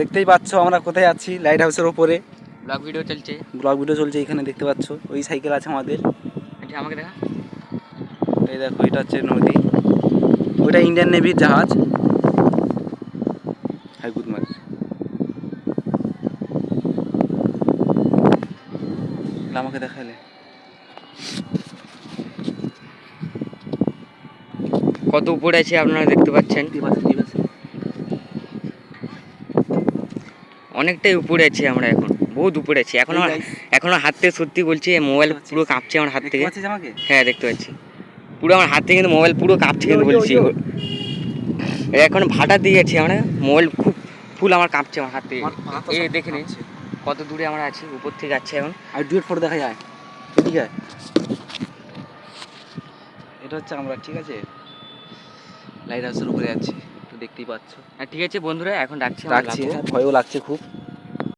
দেখতেই পাচ্ছ আমরা কোথায় আছি, লাইট হাউসের ওপরে ব্লগ ভিডিও চলছে। এখানে দেখতে পাচ্ছ। ওই সাইকেল আছে আমাদের। এটা আমাকে দেখা। এই দেখো, এটা হচ্ছে নদী, ওইটা ইন্ডিয়ান নেভির জাহাজ। হাই গুড মার্চ আমাকে দেখালে কত উপরে আছে আপনারা দেখতে পাচ্ছেন, অনেকটাই উপরে আছি আমরা, এখন বহুত উপরে আছি। এখনো হাত থেকে সত্যি বলছি মোবাইল পুরো কাঁপছে আমার হাত থেকে। হ্যাঁ দেখতে পাচ্ছি, পুরো আমার হাত থেকে কিন্তু মোবাইল পুরো কাঁপছে কিন্তু বলছি। এখন ভাটা দিয়ে আছি আমরা, মোবাইল খুব ফুল আমার কাঁপছে আমার হাত থেকে। এই দেখে নিন কত দূরে আমরা আছি, উপর থেকে যাচ্ছে এখন। আর ডুয়েট ফটো দেখা যায়, ঠিক আছে। এটা হচ্ছে আমরা, ঠিক আছে, লাইট হাউসের উপরে আছি, তো দেখতেই পাচ্ছ। ঠিক আছে বন্ধুরা, এখন রাখছি, ভয়ও লাগছে খুব।